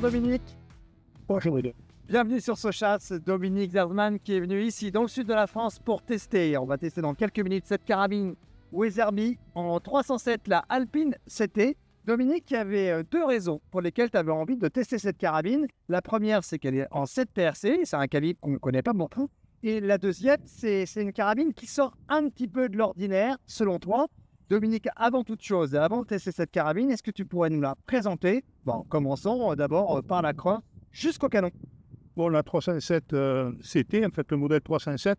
Dominique. Bonjour les deux. Bienvenue sur Sochas, c'est Dominique Zerdman qui est venu ici dans le sud de la France pour tester. On va tester dans quelques minutes cette carabine Weatherby en 307, la Alpine CT. Dominique, il y avait deux raisons pour lesquelles tu avais envie de tester cette carabine. La première, c'est qu'elle est en 7 PRC, c'est un calibre qu'on ne connaît pas beaucoup. Et la deuxième, c'est une carabine qui sort un petit peu de l'ordinaire, selon toi. Dominique, avant toute chose, avant de tester cette carabine, est-ce que tu pourrais nous la présenter? Bon, commençons d'abord par la croix jusqu'au canon. Bon, la 307 CT, en fait le modèle 307,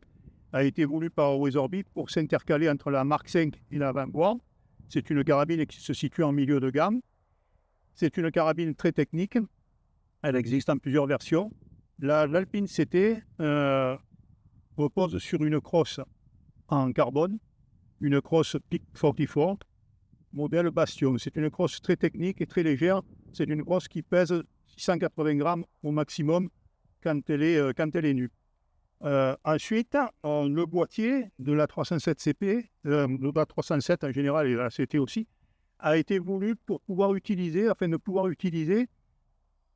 a été voulu par Weatherby pour s'intercaler entre la Mark V et la Vanguard. C'est une carabine qui se situe en milieu de gamme. C'est une carabine très technique. Elle existe en plusieurs versions. L'Alpine CT repose sur une crosse en carbone, une crosse Peak 44, modèle Bastion. C'est une crosse très technique et très légère. C'est une crosse qui pèse 680 grammes au maximum quand elle est nue. Ensuite, le boîtier de la 307 CP, de la 307 en général et de la CT aussi, a été voulu pour pouvoir utiliser, afin de pouvoir utiliser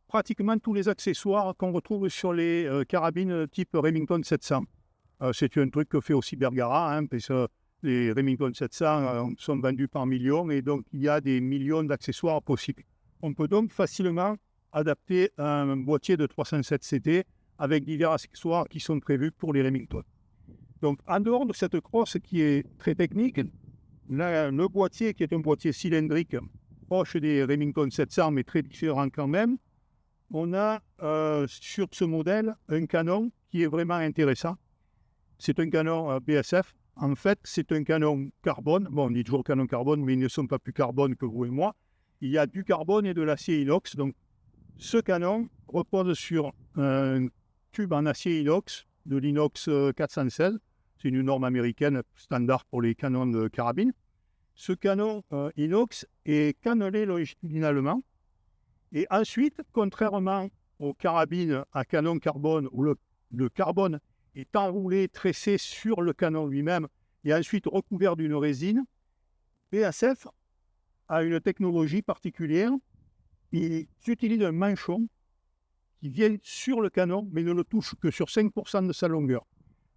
pratiquement tous les accessoires qu'on retrouve sur les carabines type Remington 700. C'est un truc que fait aussi Bergara, parce que les Remington 700 sont vendus par millions et donc il y a des millions d'accessoires possibles. On peut donc facilement adapter un boîtier de 307 CT avec divers accessoires qui sont prévus pour les Remington. Donc, en dehors de cette crosse qui est très technique, le boîtier qui est un boîtier cylindrique proche des Remington 700 mais très différent quand même, on a sur ce modèle un canon qui est vraiment intéressant. C'est un canon BSF. En fait, c'est un canon carbone. Bon, on dit toujours canon carbone, mais ils ne sont pas plus carbone que vous et moi. Il y a du carbone et de l'acier inox. Donc, ce canon repose sur un tube en acier inox, de l'inox 416. C'est une norme américaine standard pour les canons de carabine. Ce canon inox est cannelé longitudinalement. Et ensuite, contrairement aux carabines à canon carbone, où le carbone est enroulé, tressé sur le canon lui-même et ensuite recouvert d'une résine, BASF a une technologie particulière. Ils utilisent un manchon qui vient sur le canon, mais ne le touche que sur 5% de sa longueur.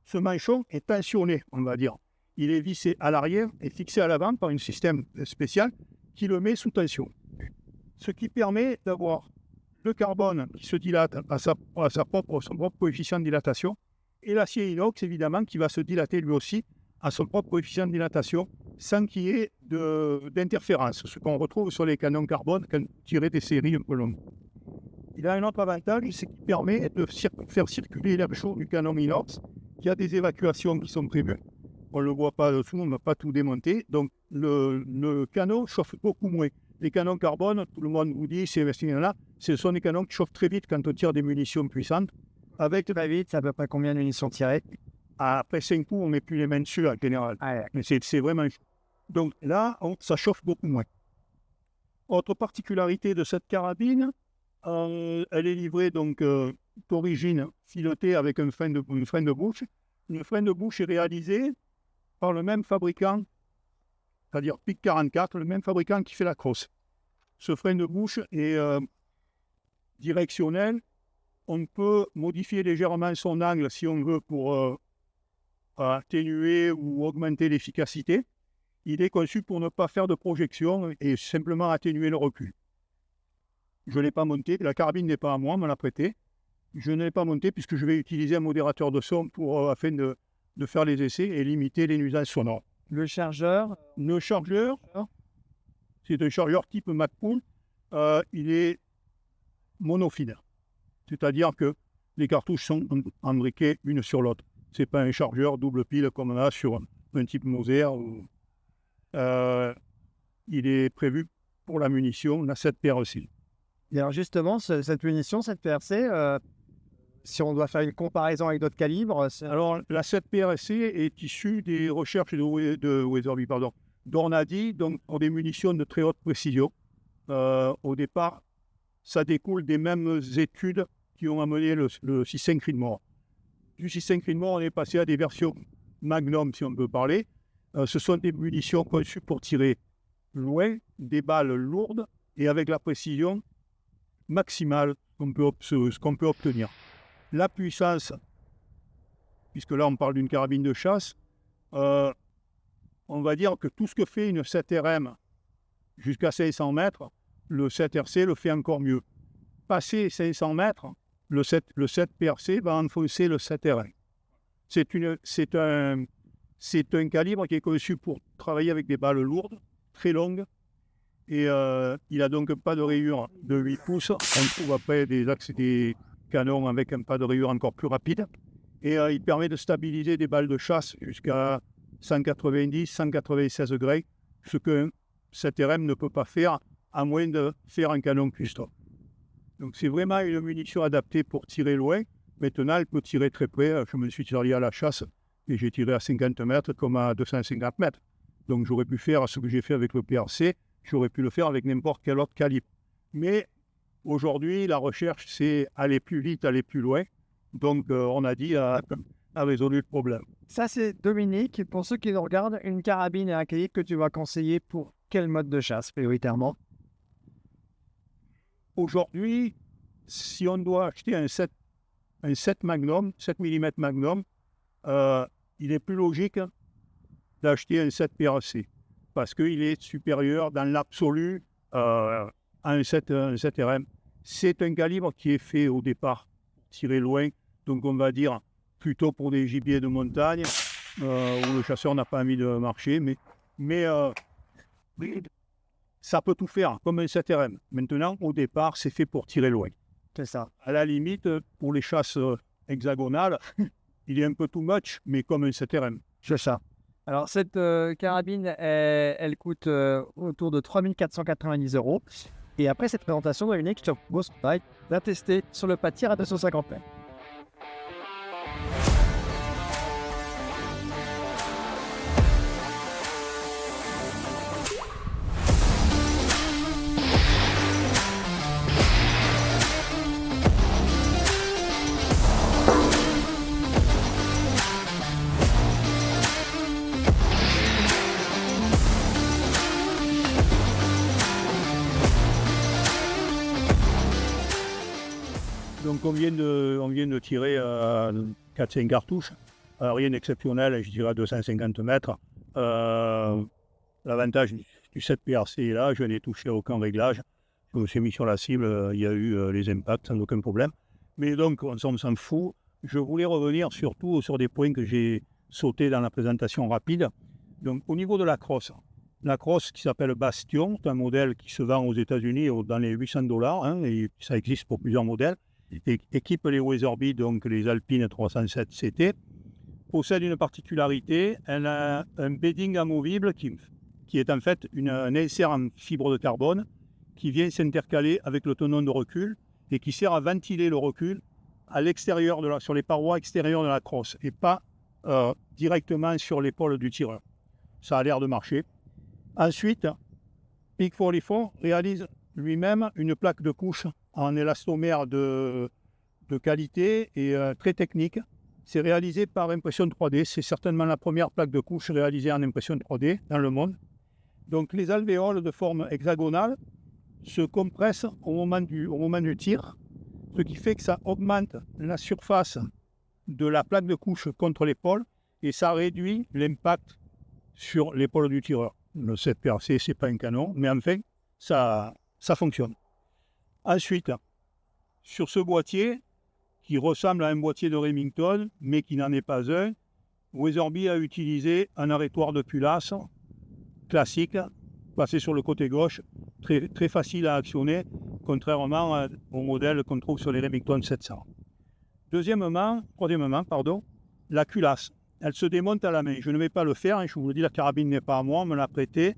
Ce manchon est tensionné, on va dire. Il est vissé à l'arrière et fixé à l'avant par un système spécial qui le met sous tension. Ce qui permet d'avoir le carbone qui se dilate à son propre coefficient de dilatation et l'acier inox, évidemment, qui va se dilater lui aussi à son propre coefficient de dilatation sans qu'il y ait d'interférence, ce qu'on retrouve sur les canons carbone quand tirés des séries un peu longues. Il a un autre avantage, c'est qu'il permet de faire circuler l'air chaud du canon inox. Il y a des évacuations qui sont prévues. On ne le voit pas dessous, on ne va pas tout démonter. Donc le canon chauffe beaucoup moins. Les canons carbone, tout le monde vous dit, ce sont des canons qui chauffent très vite quand on tire des munitions puissantes. Avec très vite, ça ne peut pas combien de munitions tirées. Après 5 coups, on ne met plus les mains dessus en général. Ah ouais. Mais c'est vraiment chaud. Donc là, ça chauffe beaucoup moins. Autre particularité de cette carabine, elle est livrée donc d'origine filetée avec un frein de bouche. Le frein de bouche est réalisé par le même fabricant, c'est-à-dire PIC 44, le même fabricant qui fait la crosse. Ce frein de bouche est directionnel. On peut modifier légèrement son angle si on veut pour atténuer ou augmenter l'efficacité. Il est conçu pour ne pas faire de projection et simplement atténuer le recul. Je ne l'ai pas monté, la carabine n'est pas à moi, on me l'a prêté. Je ne l'ai pas monté puisque je vais utiliser un modérateur de son afin de faire les essais et limiter les nuisances sonores. Le chargeur, c'est un chargeur type MacPool. Il est monophile. C'est-à-dire que les cartouches sont embriquées une sur l'autre. Ce n'est pas un chargeur double pile comme on a sur un type Moser. Il est prévu pour la munition, la 7 PRC. Et alors justement, cette munition, cette PRC, si on doit faire une comparaison avec d'autres calibres... Alors, la 7 PRC est issue des recherches de Weatherby, d'Ornady, donc pour des munitions de très haute précision. Au départ, ça découle des mêmes études qui ont amené le 6.5 Creedmoor. Du 6.5 Creedmoor, on est passé à des versions Magnum, si on peut parler. Ce sont des munitions conçues pour tirer loin, des balles lourdes et avec la précision maximale ce qu'on peut obtenir. La puissance, puisque là on parle d'une carabine de chasse, on va dire que tout ce que fait une 7RM jusqu'à 500 mètres, le 7RC le fait encore mieux. Passé 500 mètres, le 7 PRC va enfoncer le 7RM. C'est un calibre qui est conçu pour travailler avec des balles lourdes, très longues, et il n'a donc pas de rayure de 8 pouces. On trouve après des canons avec un pas de rayure encore plus rapide, et il permet de stabiliser des balles de chasse jusqu'à 190-196 degrés, ce qu'un 7RM ne peut pas faire, à moins de faire un canon custom. Donc c'est vraiment une munition adaptée pour tirer loin. Maintenant, elle peut tirer très près. Je me suis servi à la chasse et j'ai tiré à 50 mètres comme à 250 mètres. Donc j'aurais pu faire ce que j'ai fait avec le PRC, j'aurais pu le faire avec n'importe quel autre calibre. Mais aujourd'hui, la recherche, c'est aller plus vite, aller plus loin. Donc on a dit à résolu le problème. Ça, c'est Dominique. Pour ceux qui nous regardent, une carabine et un calibre que tu vas conseiller pour quel mode de chasse prioritairement? Aujourd'hui, si on doit acheter un 7 Magnum, 7 mm Magnum, il est plus logique d'acheter un 7 PRC parce qu'il est supérieur dans l'absolu à un 7RM. C'est un calibre qui est fait au départ pour tirer loin, donc on va dire plutôt pour des gibiers de montagne où le chasseur n'a pas envie de marcher, mais ça peut tout faire comme un 7RM. Maintenant, au départ, c'est fait pour tirer loin. C'est ça. À la limite, pour les chasses hexagonales, il est un peu too much, mais comme un 7RM. C'est ça. Alors, cette carabine, elle coûte autour de 3 490 €. Et après cette présentation, Dominique, je te propose de la tester sur le pas de tir à 250 mètres. Donc on vient de tirer 4-5 cartouches, rien d'exceptionnel, je dirais à 250 mètres. L'avantage du 7 PRC est là, je n'ai touché à aucun réglage. Je me suis mis sur la cible, il y a eu les impacts sans aucun problème. Mais donc on s'en fout. Je voulais revenir surtout sur des points que j'ai sautés dans la présentation rapide. Donc au niveau de la crosse qui s'appelle Bastion, c'est un modèle qui se vend aux États-Unis dans les $800, et ça existe pour plusieurs modèles. Équipe les Weatherby, donc les Alpine 307 CT, possède une particularité, elle a un bedding amovible qui est en fait un insert en fibre de carbone qui vient s'intercaler avec le tenon de recul et qui sert à ventiler le recul à l'extérieur sur les parois extérieures de la crosse et pas directement sur l'épaule du tireur. Ça a l'air de marcher. Ensuite, Peak 44 réalise lui-même une plaque de couche en élastomère de qualité et très technique. C'est réalisé par impression 3D. C'est certainement la première plaque de couche réalisée en impression 3D dans le monde. Donc les alvéoles de forme hexagonale se compressent au moment du tir, ce qui fait que ça augmente la surface de la plaque de couche contre l'épaule et ça réduit l'impact sur l'épaule du tireur. Le 7 PRC, ce n'est pas un canon, mais enfin, ça fonctionne. Ensuite, sur ce boîtier, qui ressemble à un boîtier de Remington, mais qui n'en est pas un, Weatherby a utilisé un arrêtoir de culasse classique, placé sur le côté gauche, très, très facile à actionner, contrairement au modèle qu'on trouve sur les Remington 700. Troisièmement, la culasse. Elle se démonte à la main. Je ne vais pas le faire, je vous le dis, la carabine n'est pas à moi, on me l'a prêtée.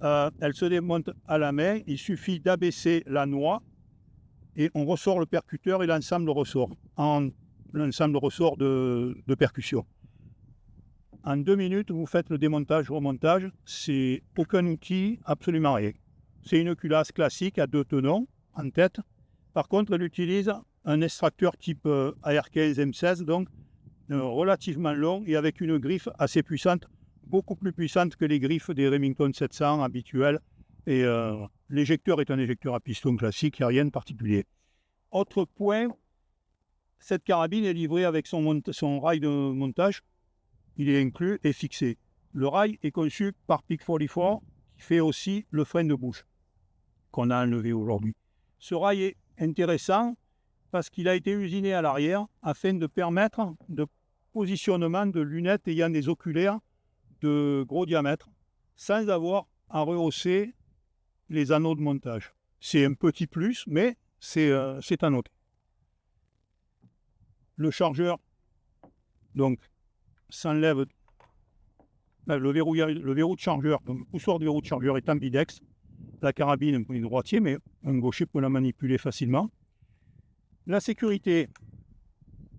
Elle se démonte à la main, il suffit d'abaisser la noix et on ressort le percuteur et l'ensemble ressort, l'ensemble ressort de percussion. En 2 minutes, vous faites le démontage, remontage, c'est aucun outil, absolument rien. C'est une culasse classique à 2 tenons en tête. Par contre, elle utilise un extracteur type AR15 M16, donc relativement long et avec une griffe assez puissante, beaucoup plus puissante que les griffes des Remington 700 habituelles Et l'éjecteur est un éjecteur à piston classique, il n'y a rien de particulier. Autre point, cette carabine est livrée avec son rail de montage. Il est inclus et fixé. Le rail est conçu par Peak 44, qui fait aussi le frein de bouche qu'on a enlevé aujourd'hui. Ce rail est intéressant parce qu'il a été usiné à l'arrière afin de permettre de positionnement de lunettes ayant des oculaires de gros diamètre sans avoir à rehausser les anneaux de montage. C'est un petit plus, mais c'est à noter. Le chargeur, donc, s'enlève. Le verrou de chargeur, donc le poussoir de verrou de chargeur est ambidex. La carabine, un point droitier, mais un gaucher peut la manipuler facilement. La sécurité,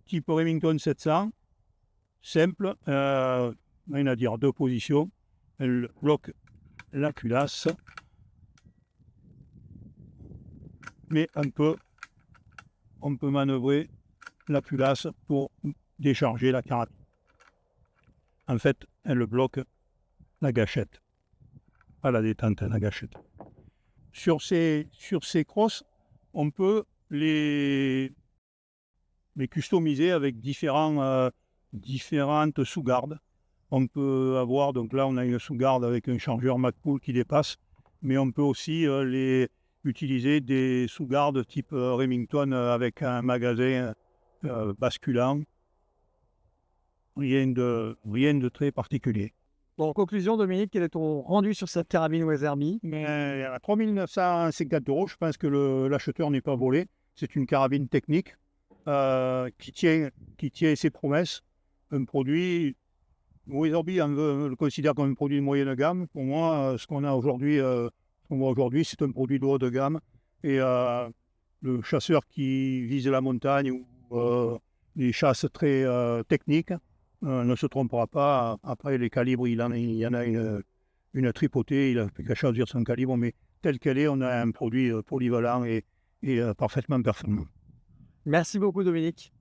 type Remington 700, simple, rien à dire, 2 positions. Elle bloque la culasse, mais on peut manœuvrer la culasse pour décharger la carabine. En fait, elle bloque la gâchette, pas la détente, la gâchette. Sur ces crosses, on peut les customiser avec différentes sous-gardes. On peut avoir, donc là on a une sous-garde avec un chargeur MagPul qui dépasse, mais on peut aussi utiliser des sous-gardes type Remington avec un magasin basculant. Rien de très particulier. Bon, en conclusion, Dominique, quel est ton rendu sur cette carabine Weatherby? Mais à 3 950 €, je pense que l'acheteur n'est pas volé. C'est une carabine technique qui tient ses promesses. Un produit, Weatherby le considère comme un produit de moyenne gamme. Pour moi, ce qu'on a aujourd'hui, c'est un produit de haut de gamme. Et le chasseur qui vise la montagne ou les chasses très techniques ne se trompera pas. Après, les calibres, il y en a une tripotée, il a plus qu'à choisir son calibre, mais tel qu'elle est, on a un produit polyvalent et parfaitement performant. Merci beaucoup, Dominique.